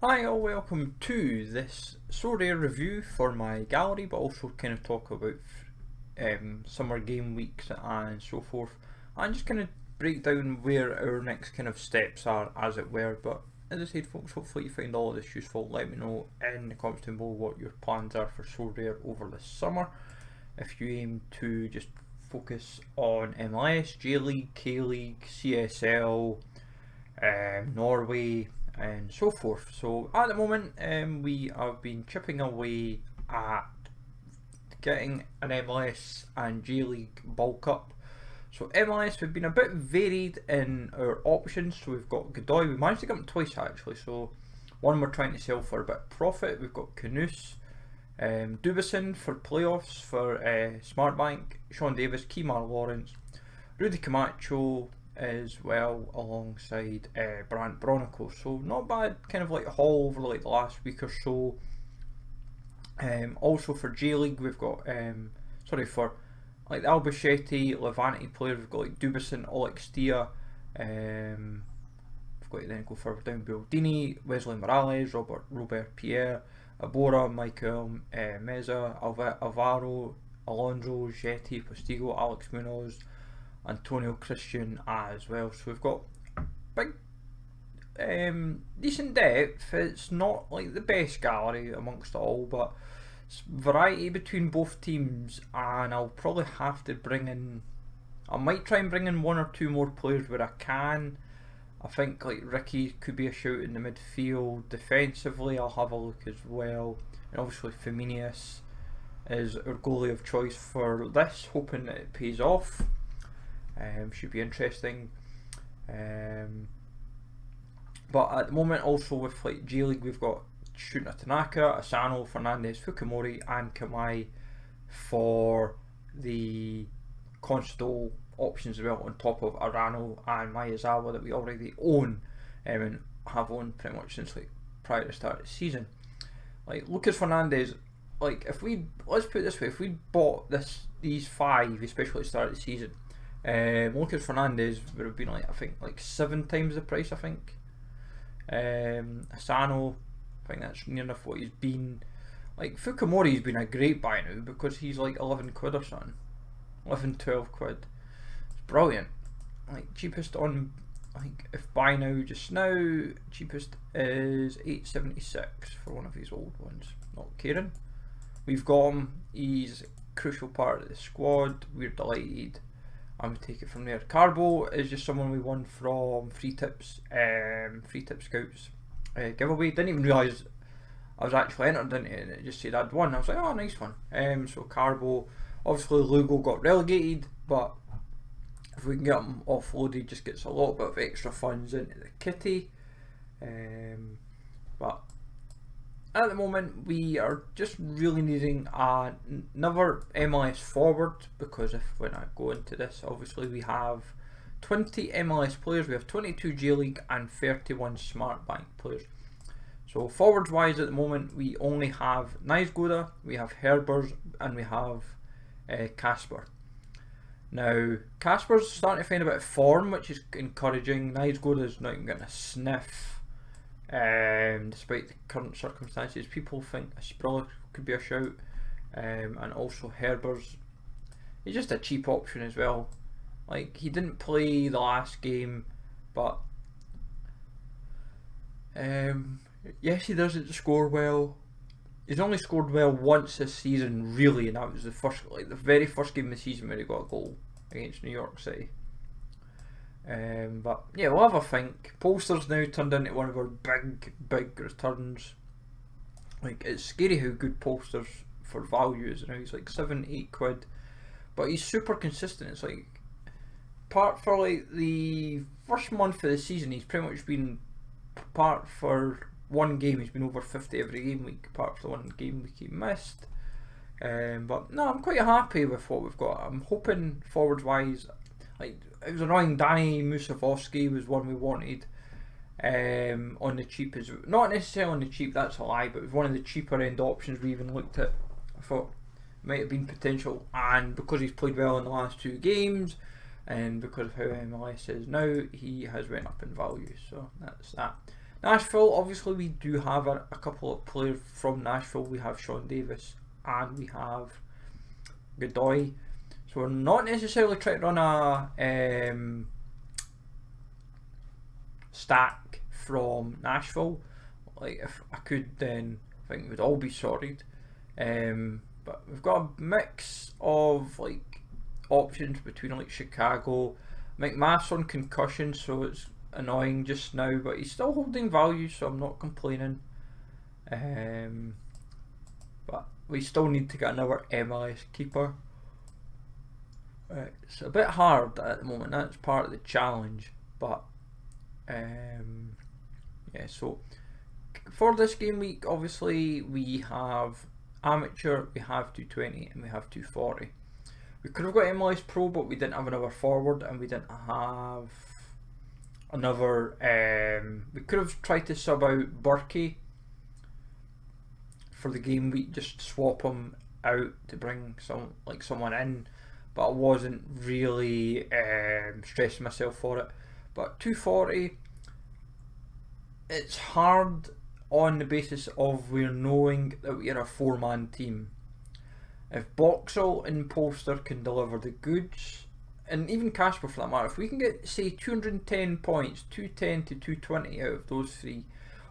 Hi all, welcome to this Sorare review for my gallery, but also kind of talk about summer game weeks and so forth, and just kind of break down where our next kind of steps are, as it were. But as I said, folks, hopefully you find all of this useful. Let me know in the comments down below what your plans are for Sorare over the summer. If you aim to just focus on MLS, J-League, K-League, CSL, Norway, and so forth. So at the moment we have been chipping away at getting an MLS and J-League bulk up. So MLS, we've been a bit varied in our options. So we've got Godoy, we managed to get him twice actually, so one we're trying to sell for a bit of profit. We've got Knus, Dubison for playoffs for Smartbank, Sean Davis, Kemar Lawrence, Rudy Camacho as well, alongside Brant Bronico. So not bad kind of like haul over like the last week or so. Also for J-League we've got for like the Albacete, Levante players, we've got like Dubison, Olextia, we've got to then go further down, Baldini, Wesley Morales, Robert Pierre, Abora, Michael Meza, Alvaro, Alonso, Jetty, Postigo, Alex Munoz, Antonio Christian as well. So we've got big decent depth. It's not like the best gallery amongst all, but it's variety between both teams, and I'll probably have to bring in, I might try and bring in one or two more players where I can. I think like Ricky could be a shout in the midfield. Defensively I'll have a look as well, and obviously Feminius is our goalie of choice for this, hoping that it pays off. Should be interesting. But at the moment, also with like J-League, we've got Shunta Tanaka, Asano, Fernandez, Fukumori, and Kamai for the Constable options as well, on top of Arano and Miyazawa that we already own, and have owned pretty much since like prior to the start of the season. Like Lucas Fernandez, like if we, let's put it this way, if we bought these five, especially at the start of the season, Lucas Fernandez would have been like, I think like 7 times the price. I think Asano, I think that's near enough what he's been. Like Fukumori's been a great buy now because he's like 11 quid or something, 11, 12 quid. It's brilliant. Like cheapest on, I think if buy now just now, cheapest is 8.76 for one of his old ones. Not Kieran. We've got him. He's a crucial part of the squad. We're delighted. I'm going to take it from there. Carbo is just someone we won from Free Tips Scouts giveaway. Didn't even realise I was actually entered into it, and it just said I'd won. I was like, oh, nice one. So Carbo, obviously Lugo got relegated, but if we can get him offloaded, just gets a little bit of extra funds into the kitty. But at the moment we are just really needing another MLS forward, because if when I go into this, obviously we have 20 MLS players, we have 22 J-League and 31 Smartbank players. So forwards wise at the moment we only have Nijsgoda, we have Herbers, and we have Casper. Now Casper's starting to find a bit of form, which is encouraging. Nijsgoda's not even getting a sniff. Despite the current circumstances, people think Asprilla could be a shout, and also Herbers. He's just a cheap option as well. Like he didn't play the last game, but yes, he doesn't score well. He's only scored well once this season, really, and that was the very first game of the season where he got a goal against New York City. But yeah, we'll have a think. Polster's now turned into one of our big returns. Like it's scary how good Polster's for value is now. He's like 7-8 quid, but he's super consistent. It's like, apart for like the first month of the season, he's pretty much been, apart for one game, he's been over 50 every game week, apart from the one game week he missed. But no, I'm quite happy with what we've got. I'm hoping forwards wise, like it was annoying, Danny Musavovsky was one we wanted on the cheap, as not necessarily on the cheap, that's a lie, but it was one of the cheaper end options we even looked at. I thought might have been potential, and because he's played well in the last 2 games, and because of how MLS is now, he has went up in value, so that's that. Nashville, obviously we do have a couple of players from Nashville. We have Sean Davis and we have Godoy. So we're not necessarily trying to run a stack from Nashville. Like, if I could, then I think it would all be sorted. But we've got a mix of like options between like Chicago. McMath's on concussion, so it's annoying just now, but he's still holding value, so I'm not complaining. But we still need to get another MLS keeper. It's a bit hard at the moment. That's part of the challenge, but yeah. So for this game week, obviously we have amateur, we have 220, and we have 240. We could have got MLS Pro, but we didn't have another forward, and we didn't have another. We could have tried to sub out Burkey for the game week, just swap him out to bring someone in, but I wasn't really stressing myself for it. But 240, it's hard on the basis of we're knowing that we're a 4-man team. If Boxall and Polster can deliver the goods, and even Casper for that matter, if we can get, say, 210 points, 210 to 220 out of those three.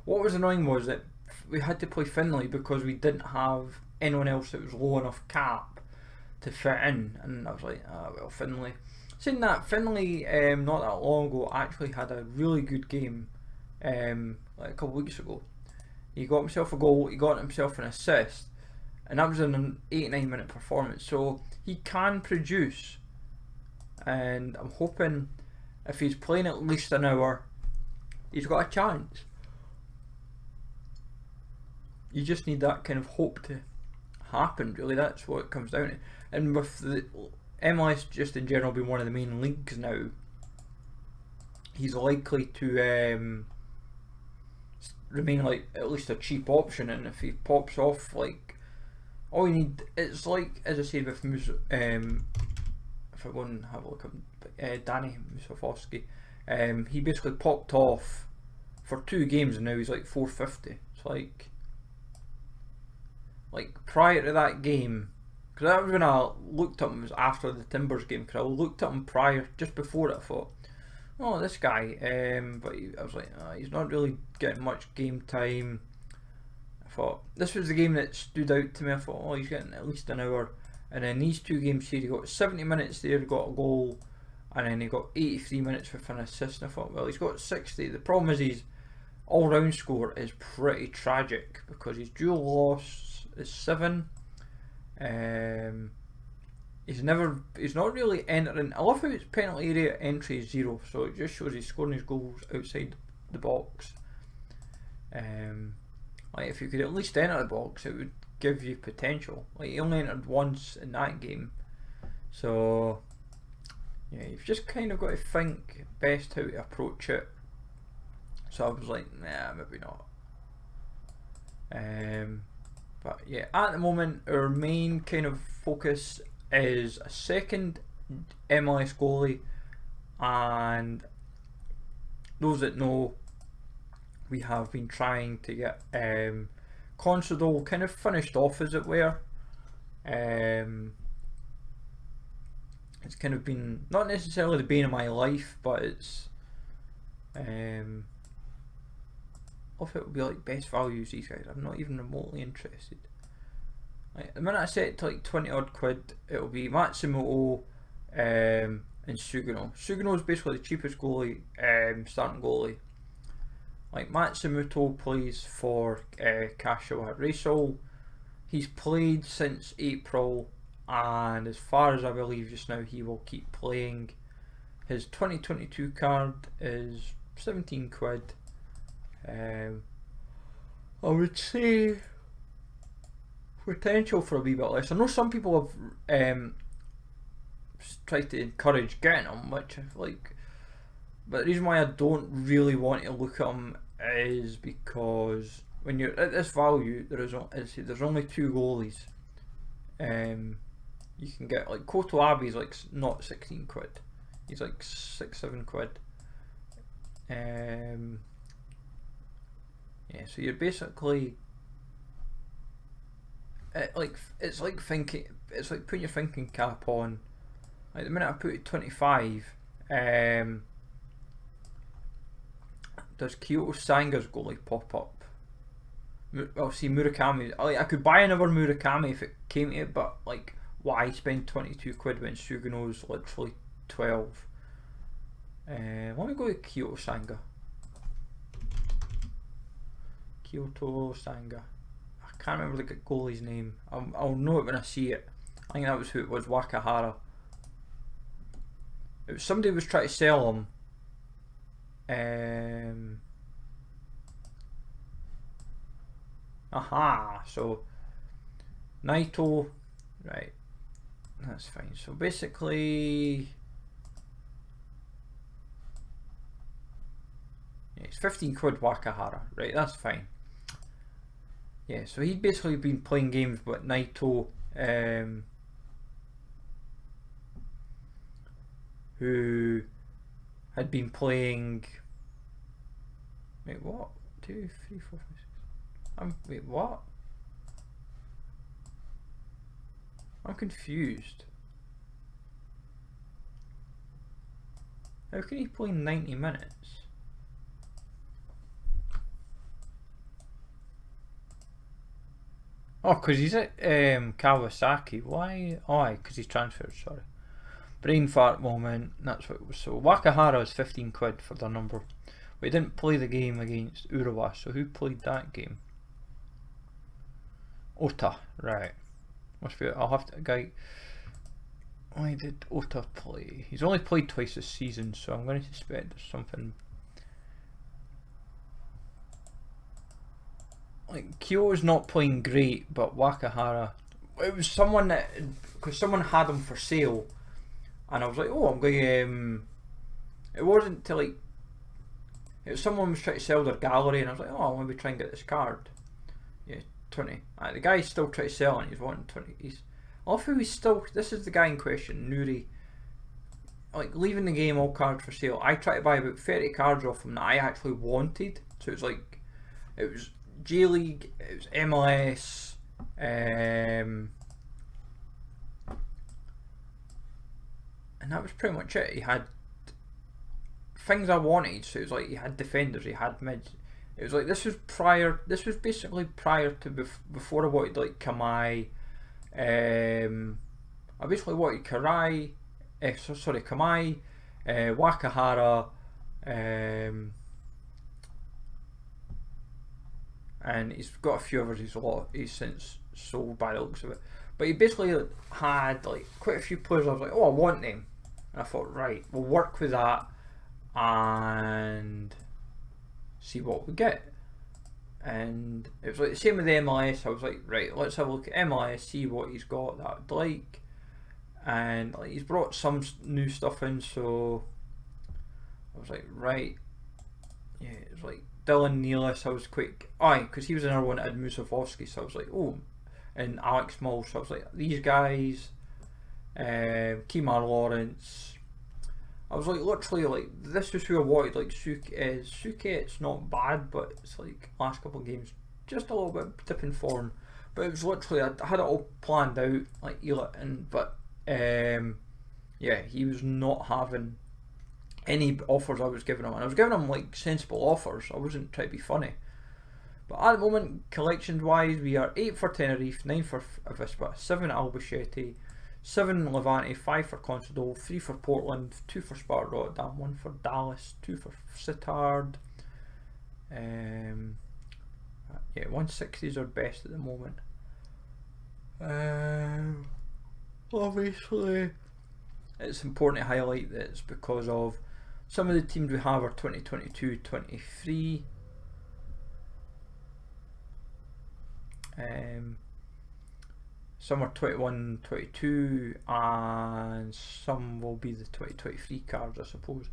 What was annoying was that we had to play Finlay because we didn't have anyone else that was low enough cap to fit in, and I was like, well, Finlay. Saying that, Finlay not that long ago actually had a really good game, like a couple of weeks ago. He got himself a goal, he got himself an assist, and that was in an 89-minute performance, so he can produce, and I'm hoping if he's playing at least an hour, he's got a chance. You just need that kind of hope to happen, really. That's what it comes down to. And with the MLS just in general being one of the main leagues now, he's likely to remain like at least a cheap option, and if he pops off, like, all you need, it's like, as I said with if I go and have a look at Danny Musafowski, he basically popped off for 2 games and now he's like 450. It's like prior to that game, because that was when I looked at him, it was after the Timbers game, because I looked at him prior, just before it, I thought, oh, this guy, but I was like, he's not really getting much game time. I thought, this was the game that stood out to me. I thought, oh, he's getting at least an hour. And then these 2 games here, he got 70 minutes there, got a goal, and then he got 83 minutes with an assist. And I thought, well, he's got 60. The problem is his all-round score is pretty tragic, because his dual loss is 7. He's not really entering. I love how his penalty area entry is 0, so it just shows he's scoring his goals outside the box. Like, if you could at least enter the box, it would give you potential. Like, he only entered once in that game, so yeah, you've just kind of got to think best how to approach it. So I was like, nah, maybe not. But yeah, at the moment our main kind of focus is a second MLS goalie, and those that know, we have been trying to get Consadole kind of finished off, as it were. It's kind of been not necessarily the bane of my life, but it's if it would be like best values, these guys, I'm not even remotely interested. Like, the minute I set it to like 20 odd quid, it'll be Matsumoto and Sugano. Sugano is basically the cheapest goalie, starting goalie. Like, Matsumoto plays for Kashiwa Reysol. He's played since April, and as far as I believe just now, he will keep playing. His 2022 card is 17 quid. I would say potential for a wee bit less. I know some people have tried to encourage getting him, which I like, but the reason why I don't really want to look at him is because when you're at this value, there's only 2 goalies. You can get like Koto Abe's like not 16 quid, he's like 6-7 quid. Yeah, so you're basically it's like thinking, it's like putting your thinking cap on. Like the minute I put it 25, does Kyoto Sanga's goalie pop up? Well, see Murakami. Like I could buy another Murakami if it came to it, but like why spend 22 quid when Sugano's literally 12? Let me go with Kyoto Sanga. Kyoto Sanga. I can't remember the goalie's name. I'll know it when I see it. I think that was who it was, Wakahara. It was somebody was trying to sell him. Aha, so Naito, right, that's fine. So basically, yeah, it's 15 quid Wakahara, right, that's fine. Yeah, so he'd basically been playing games with Naito, who had been playing, wait, what? 2, 3, 4, 5, 6. Wait, what? I'm confused. How can he play 90 minutes? Oh, because he's at Kawasaki. Why? Oh, because he's transferred, sorry. Brain fart moment, that's what it was. So Wakahara is 15 quid for their number. We didn't play the game against Urawa, so who played that game? Ota, right. Must be, I'll have to, guy. Why did Ota play? He's only played twice this season, so I'm going to suspect there's something. Like, Kyo's not playing great, but Wakahara, it was someone that, because someone had him for sale, and I was like, oh, I'm going it wasn't till like, it was someone was trying to sell their gallery, and I was like, oh, I'll maybe try and get this card. Yeah, 20. The guy's still trying to sell it, and he's wanting 20. Off who he's still, this is the guy in question, Nuri. Like, leaving the game, all cards for sale. I tried to buy about 30 cards off him that I actually wanted, so it was like, it was J-League, it was MLS, and that was pretty much it. He had things I wanted, so it was like he had defenders, he had mids. It was like this was basically prior to before I wanted like Kamai. I basically wanted Kamai, Wakahara, and he's got a few others he's since sold by the looks of it. But he basically had like quite a few players. I was like, oh, I want them, and I thought, right, we'll work with that and see what we get. And it was like the same with the MLS. I was like, right, let's have a look at MLS, see what he's got that I'd like. And like, he's brought some new stuff in, so I was like, right, yeah, it was like Dylan Nealis. I was quick, because he was another one that had Musovski, so I was like, oh, and Alex Moll. So I was like, these guys, Kemar Lawrence. I was like, literally, like, this is who I wanted. Like, Suke, it's not bad, but it's like last couple of games, just a little bit dipping form. But it was literally, I had it all planned out, like but yeah, he was not having any offers I was giving him, and I was giving him like sensible offers. I wasn't trying to be funny. But at the moment, collections wise, we are 8 for Tenerife, 9 for Avispa, 7 at Albacete, 7 Levante, 5 for Consadole, 3 for Portland, 2 for Sparta Rotterdam, 1 for Dallas, 2 for Sittard. Yeah, 160 is our best at the moment. Obviously, it's important to highlight that it's because of some of the teams we have are 2022-23. Some are 21-22 and some will be the 2023 cards, I suppose.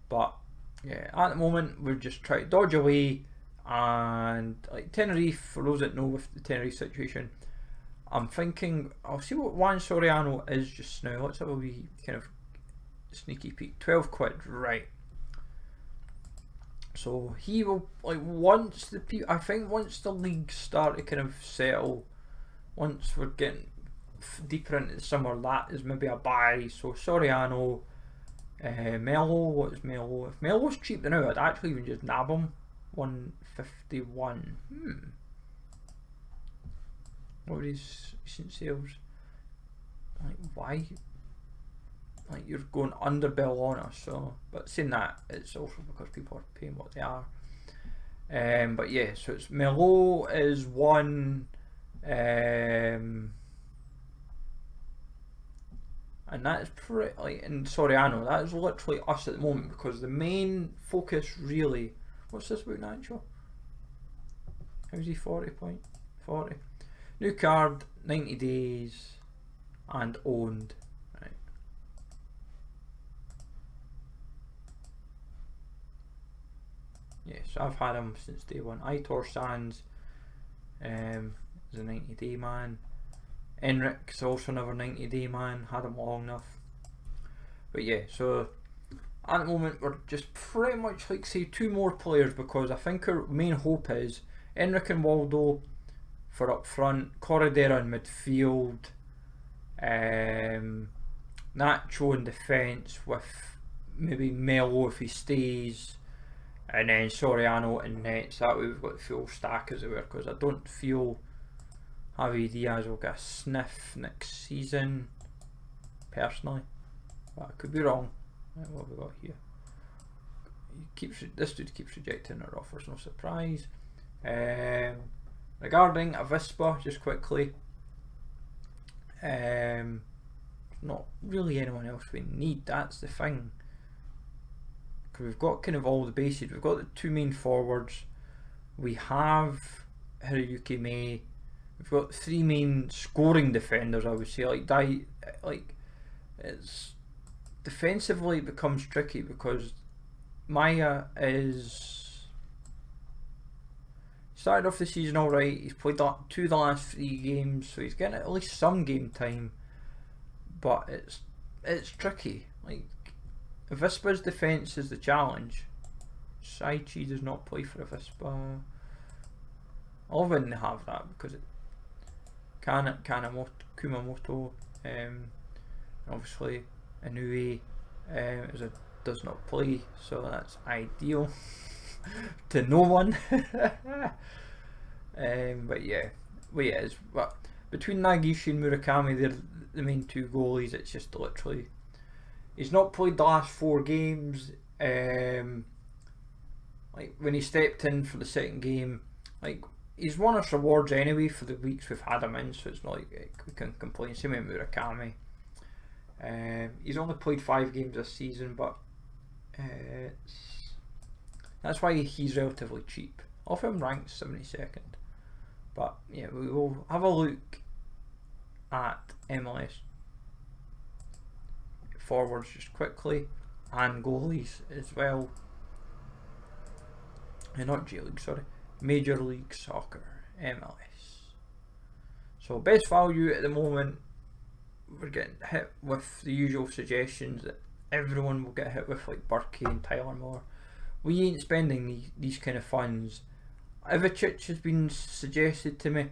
But yeah, at the moment we're just trying to dodge away, and like Tenerife, for those that know with the Tenerife situation, I'm thinking I'll see what Juan Soriano is just now. Let's have a wee kind of sneaky peek. 12 quid, right. So he will, like, once the leagues start to kind of settle, once we're getting deeper into the summer, that is maybe a buy. So Soriano, Melo. What is Melo? If Melo's cheap now, I'd actually even just nab him. 151. What were his recent sales? Like, why? Like, you're going under Bellona, so. But saying that, it's also because people are paying what they are. But yeah, so it's Melo is one. And that is pretty, like, in Soriano, that is literally us at the moment, because the main focus really. What's this about Nacho? How's he 40? New card, 90 days, and owned. Right. Yeah, so I've had him since day one. Aitor Sands is a 90-day man. Enric's also another 90-day man. Had him long enough. But yeah, so at the moment we're just pretty much like, say, 2 more players, because I think our main hope is Enric and Waldo for up front, Corredera in midfield, Nacho in defence with maybe Melo if he stays, and then Soriano in nets. That way we've got the full stack, as it were, because I don't feel Javi Diaz will get a sniff next season, personally, but I could be wrong. What have we got here? This dude keeps rejecting our offers, no surprise. Regarding Avispa, just quickly, not really anyone else we need, that's the thing. Because we've got kind of all the bases. We've got the 2 main forwards, we have Hiroyuki May, we've got 3 main scoring defenders, I would say. Like it's defensively it becomes tricky, because Maya started off the season alright. He's played 2 of the last 3 games, so he's getting at least some game time. But it's tricky. Like, Avispa's defence is the challenge. Saichi does not play for Avispa. I'll even have that, because Kumamoto, obviously Inui does not play, so that's ideal to no one. But between Nagishi and Murakami, they're the main 2 goalies. It's just literally, he's not played the last 4 games. Like, when he stepped in for the second game, like, he's won us rewards anyway for the weeks we've had him in, so it's not like we can complain. Same with Murakami. He's only played 5 games this season, but that's why he's relatively cheap. Off him ranked 72nd. But yeah, we will have a look at MLS forwards just quickly, and goalies as well. Not J League, sorry. Major League Soccer, MLS. So best value at the moment, we're getting hit with the usual suggestions that everyone will get hit with, like Burkey and Tyler Moore. We ain't spending these kind of funds. Ivacic has been suggested to me.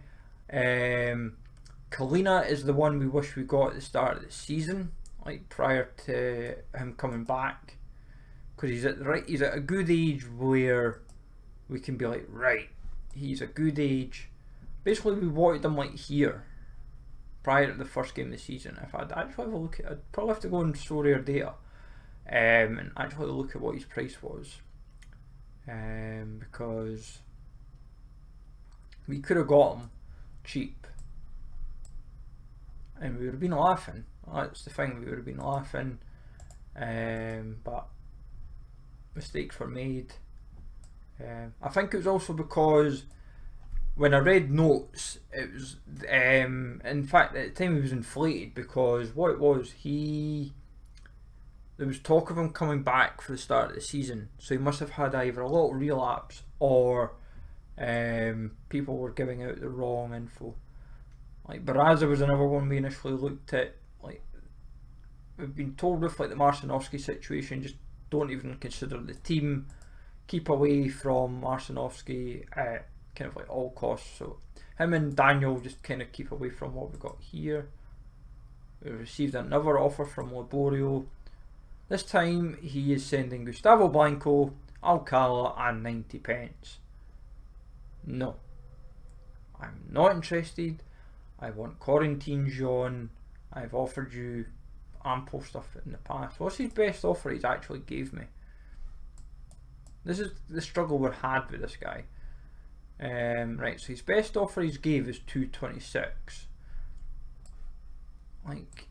Kalina is the one we wish we got at the start of the season, like prior to him coming back, because he's at a good age where we can be like, right, he's a good age. Basically, we wanted him like here prior to the first game of the season. If I'd actually have a look at, I'd probably have to go on Sorare data and actually look at what his price was, because we could have got him cheap and we would have been laughing. That's the thing, we would have been laughing, but mistakes were made. I think it was also because when I read notes, it was in fact at the time he was inflated, because what it was, there was talk of him coming back for the start of the season, so he must have had either a little relapse or people were giving out the wrong info. Like Baraza was another one we initially looked at. Like, we've been told with like the Marcinovsky situation, just don't even consider the team. keep away from Marcinovsky at kind of like all costs. So him and Daniel just kind of keep away from what we've got here. We received another offer from Laborio. This time he is sending Gustavo Blanco, Alcala and 90 pence. No. I'm not interested. I want Quarantine Jean. I've offered you ample stuff in the past. What's his best offer he's actually gave me? This is the struggle we're had with this guy. Right, so his best offer he's gave is 226. Like,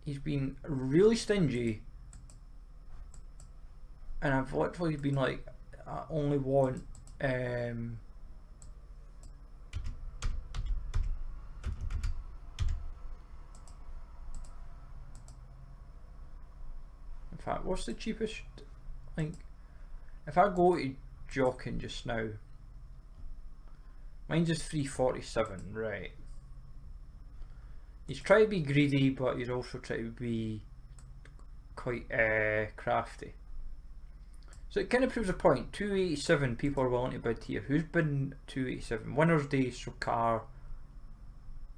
he's been really stingy, and I've literally been like, I only want in fact, what's the cheapest? Like, if I go to Jokin just now, mine's just 347, right? He's trying to be greedy, but he's also trying to be quite crafty. So it kind of proves a point. 287 people are willing to bid here. Who's been 287? Winner's Day, Sorare.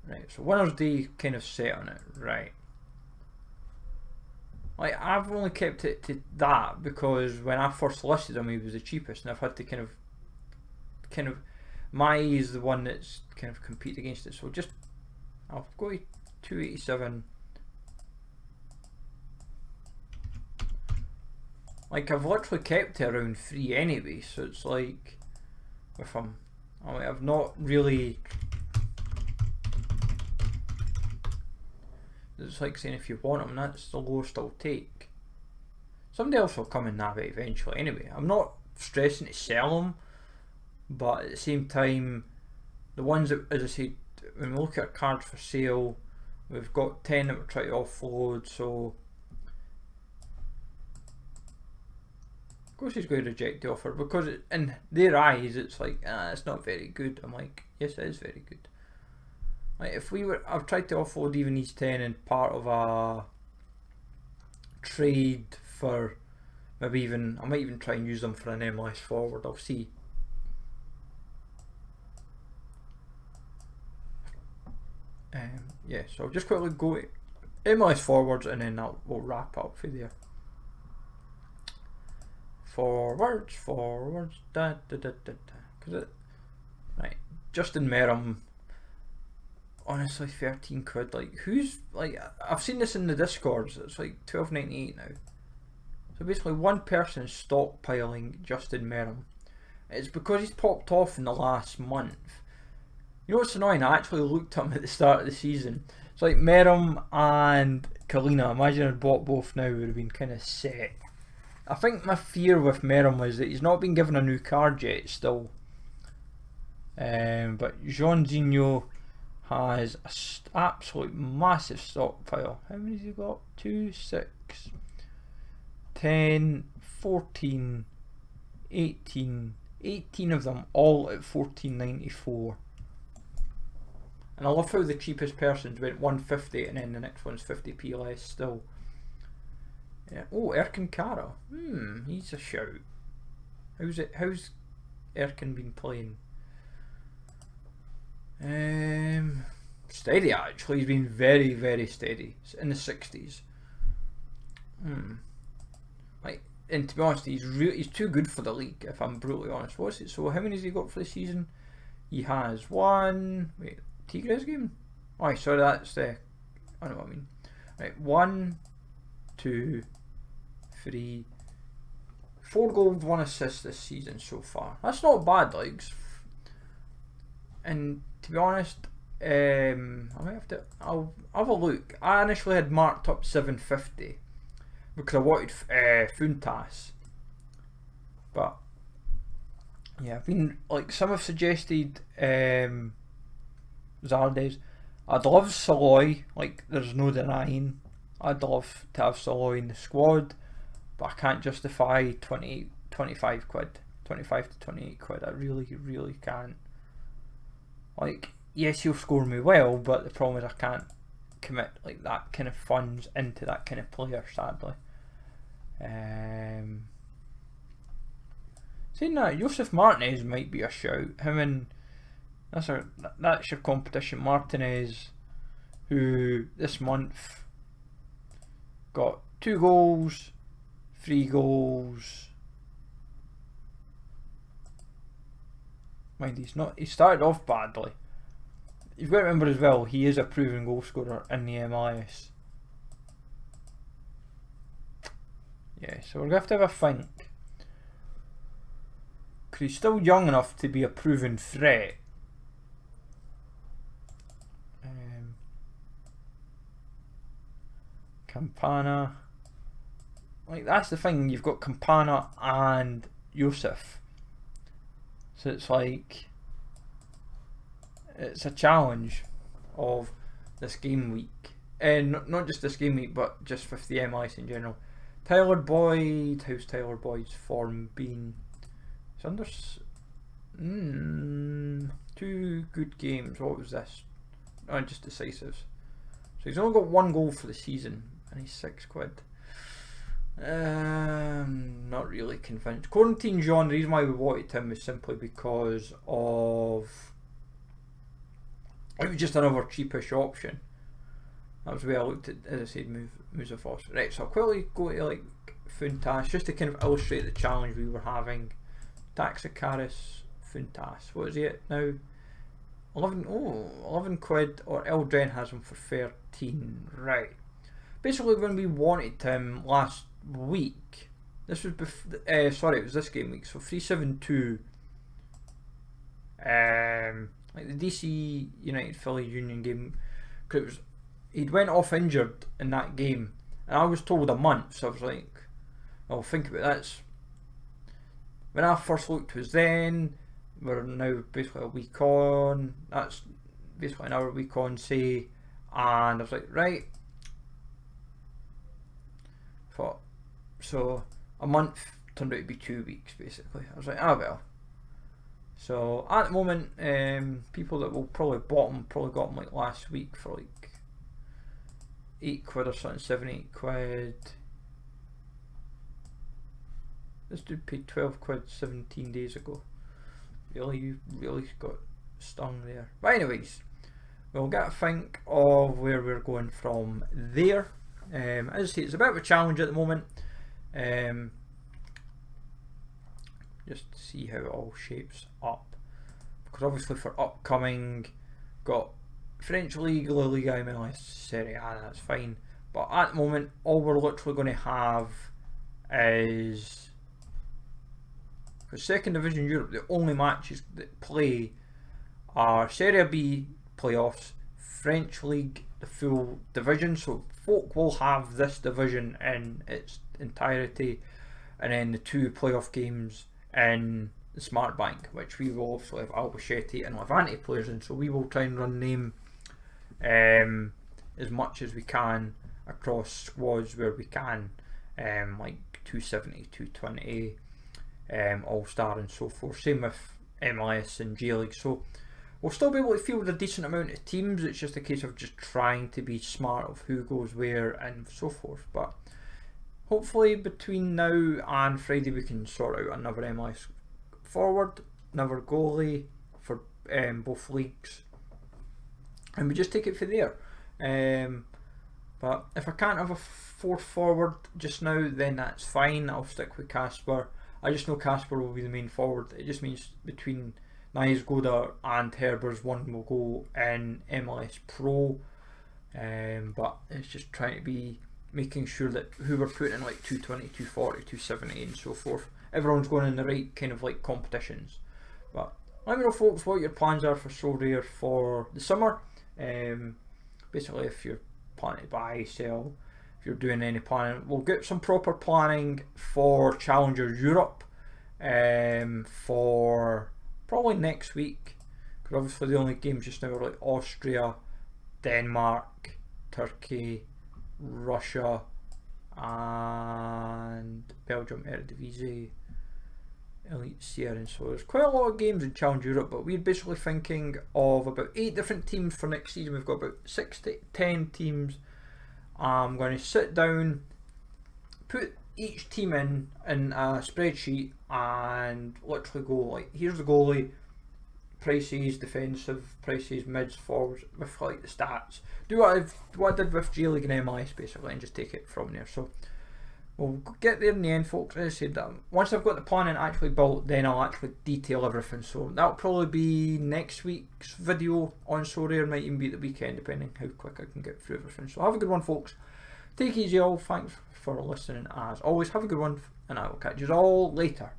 Right, so Winner's Day kind of set on it, right? Like, I've only kept it to that because when I first listed him, he was the cheapest, and I've had to kind of, my is the one that's kind of compete against it. So just, I'll go to 287. Like, I've literally kept it around 3 anyway, so it's like, if I've not really. It's like saying if you want them, that's the lowest I'll take. Somebody else will come and nab it eventually anyway. I'm not stressing to sell them, but at the same time, the ones that, as I said, when we look at cards for sale, we've got 10 that we're trying to offload, so of course he's going to reject the offer because in their eyes it's like, it's not very good. I'm like, yes, it is very good. Like, if we were, I've tried to offload even these 10 in part of a trade for maybe even, I might even try and use them for an MLS forward, I'll see. Yeah, so I'll just quickly go to MLS forwards and then we'll wrap up for there. Forwards, right, Justin Merrim. Honestly, 13 quid. Like, who's, like, I've seen this in the Discords, it's like 12.98 now. So basically one person is stockpiling Justin Merrim. It's because he's popped off in the last month. You know what's annoying? I actually looked at him at the start of the season. It's like Merrim and Kalina. Imagine I'd bought both now, would have been kind of set. I think my fear with Merrim was that he's not been given a new card yet still. But Jean-Zinho has an absolute massive stockpile. How many has he got? 2, 6, 10, 14, 18. 18 of them, all at 14.94. And I love how the cheapest persons went 150 and then the next one's 50p less still. Yeah. Oh, Erkin Kara. He's a shout. How's Erkin been playing? Steady actually. He's been very, very steady. It's in the 60s. Like, and to be honest, he's too good for the league. If I'm brutally honest. What's it? So how many has he got for the season? He has one. Wait, Tigres game? Oh, sorry, that's the. I know what I mean. Right, 1, 2, 3, 4 goals, 1 assist this season so far. That's not bad, like. And to be honest, I might have to. I'll have a look. I initially had marked up 750 because I wanted Funtas, but yeah, I've been like, some have suggested Zardes. I'd love Saloy. Like, there's no denying. I'd love to have Saloy in the squad, but I can't justify 25 quid, 25 to 28 quid. I really can't. Like, yes, he'll score me well, but the problem is I can't commit like that kind of funds into that kind of player, sadly. Saying that, Josef Martinez might be a shout. Him and that's your competition. Martinez, who this month got 2 goals, 3 goals. Mind, he started off badly. You've got to remember as well, he is a proven goal scorer in the MLS. Yeah, so we're going to have a think. Because he's still young enough to be a proven threat. Campana. Like, that's the thing, you've got Campana and Josef. So it's like, it's a challenge of this game week. And not just this game week, but just with the MLS in general. Tyler Boyd, how's Tyler Boyd's form been? It's under 2 good games. What was this? Oh, just decisives. So he's only got 1 goal for the season, and he's £6. Not really convinced. Quarantine Jean, the reason why we wanted him was simply because of it was just another cheapish option. That was the way I looked at, as I said, Musafos. Right, so I'll quickly go to like Funtas just to kind of illustrate the challenge we were having. Taxacaris, Funtas. What is he at now? 11 quid, or Eldren has him for 13. Right. Basically, when we wanted him last week, this was before, sorry, it was this game week, so 372. Like the DC United Philly Union game, because he'd went off injured in that game, and I was told a month, so I was like, I'll think about that. When I first looked was then, we're now basically a week on, that's basically another week on, say, and I was like, right, thought, so a month turned out to be 2 weeks basically. I was like, ah well. So at the moment, people that will probably bought him probably got him like last week for like £8 or something, 7-8 quid. This dude paid 12 quid 17 days ago. You really got stung there. But anyways, we'll get a think of where we're going from there. As I say, it's a bit of a challenge at the moment. Just to see how it all shapes up. Because obviously for upcoming, got French League, La Liga, MLS, Serie A, that's fine. But at the moment, all we're literally going to have is, for Second Division Europe, the only matches that play are Serie B playoffs, French League, the full division. So folk will have this division in its entirety, and then the 2 playoff games in the Smart Bank, which we will obviously have Albacete and Levante players in. So we will try and run them as much as we can across squads where we can, like 270, 220, All-Star and so forth. Same with MLS and J-League. So we'll still be able to field a decent amount of teams. It's just a case of just trying to be smart of who goes where and so forth. But hopefully between now and Friday we can sort out another MLS forward, another goalie for both leagues, and we just take it from there. But if I can't have a 4th forward just now, then that's fine. I'll stick with Casper. I just know Casper will be the main forward. It just means between Nias Goda and Herbers, one will go in MLS Pro. But it's just trying to be making sure that who we're putting in like 220, 240, 270 and so forth, everyone's going in the right kind of like competitions. But let me know, folks, what your plans are for Sorare for the summer. Basically, if you're planning to buy, sell, if you're doing any planning, we'll get some proper planning for Challenger Europe for probably next week, because obviously the only games just now are like Austria, Denmark, Turkey, Russia and Belgium Eredivisie, Elite Sierra, and so there's quite a lot of games in Challenge Europe. But we're basically thinking of about 8 different teams for next season. We've got about 6 to 10 teams. I'm going to sit down, put each team in a spreadsheet and literally go like, here's the goalie, prices, defensive prices, mids, forwards, with like the stats. Do what I did with GISALEGEND MLS basically, and just take it from there. So we'll get there in the end, folks. As I said, once I've got the planning actually built, then I'll actually detail everything. So that'll probably be next week's video on Sorare, might even be the weekend, depending how quick I can get through everything. So have a good one, folks. Take it easy all. Thanks for listening as always. Have a good one, and I will catch you all later.